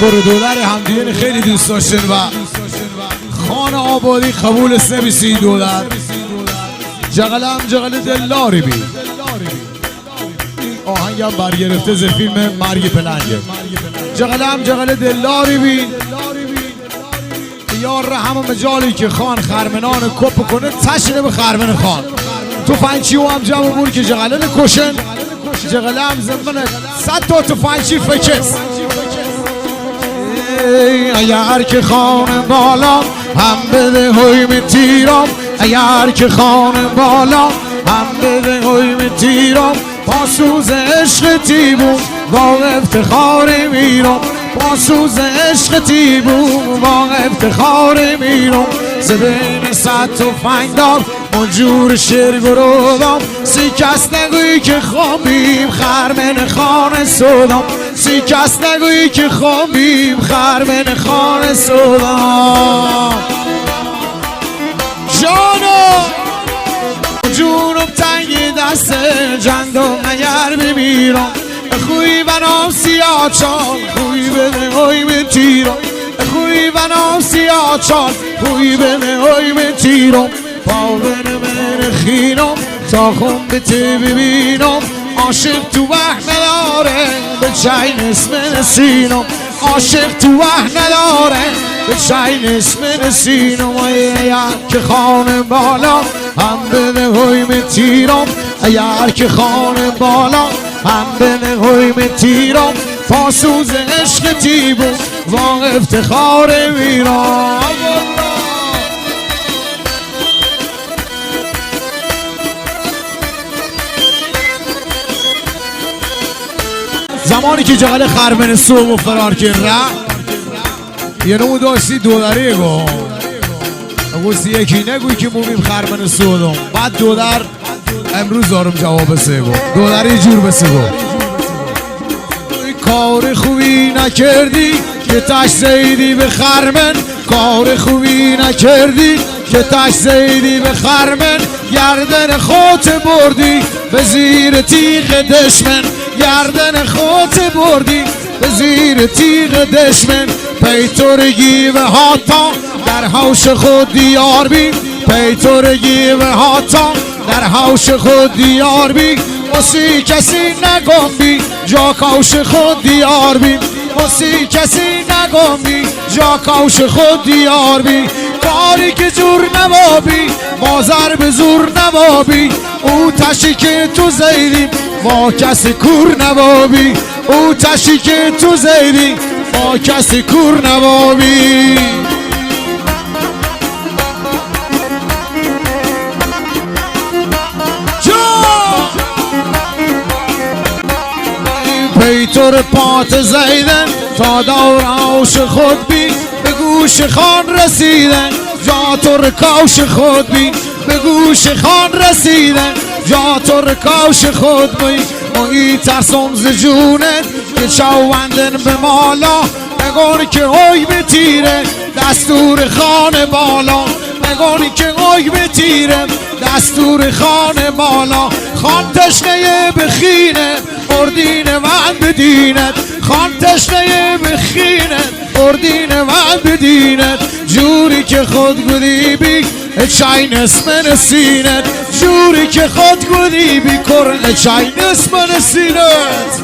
دولار همدیگه خیلی دوست داشتن و خان آبادی قبول $30 جغلم جغل دلاری بی آهنگم برگرفته ز فیلم مرگ پلنگه جغلم جغل دلاری بی یار همه مجالی که خان خرمنان کپ کنه تشنه به خرمن خان تو فنچی و هم جمع بود که جغلن کشن جغلم زمنه 100 تا تو فنچی فکس اگر که خان بالا هم بده هویم تیرم اگر که خان بالا هم بده هویم تیرم پاسوز عشق تیبون با افتخار میرم پاسوز عشق تیبون با افتخار میرم زبین 100 تفنگ دار منجور شرگرودم سی کس نگویی که خوابیم خرمن خانه سودم سی کس نگویی که خوابیم خرمن خانه سودم جونم تنگ دست جندم اگر بمیرم خوی بنام سیاه چال خوی بده هویم تیرم خوی بنام سیاه چال خوی بده هویم تیرم پاون من خینم تا خون به تی ببینم عاشق تو وح نداره به چین اسم نسینم عاشق تو وح نداره به چین اسم نسینم اگر که خان بالا هم بده هویم تیرم اگر که خان بالا هم بده هویم تیرم پاسوز عشق تیبون و افتخار میرم زمانی که جغل خرمن صوم و فرار کرد یه نمو داشتی $2 گفتی یکی نگوی که مومیم خرمن سودم بعد $2 امروز دارم جواب $3 $2 جور به $3 کار خوبی نکردی که تش زیدی به خرمن کار خوبی نکردی که تش زیدی به خرمن گردن خودت بردی به زیر تیغ دشمن گردن خودت بردی به زیر تیغ دشمن پیترگی و هاتا در حوش خود دیار بی پیترگی و هاتا در حوش خود دیار بی موسی کسی نگم بی جا کوش خود دیار بی موسی کسی نگم بی جا کوش خود دیار بی کاری که جور نبابی مازر به زور نبابی او تشی که تو زیدی ما کسی کور نبابی او تشی که تو زیدی ما کسی کور نبابی پیتر پات زیدن تا دور آوش خود بی به گوش خان رسیدن جا تو رکاوش خود بی به گوش خان رسیدن جا تو رکاوش خود بی مایی ترسم ز جونت که چوندن به مالا نگونی که اوی بتیره دستور خان بالا نگونی که اوی بتیره دستور خان بالا خان تشنه بخینه اردین من بدینت خان تشنه بخینت اردین من بدینت جوری که خود گودی بی چین اسم نسینت جوری که خود گودی بی کرن چین اسم نسینت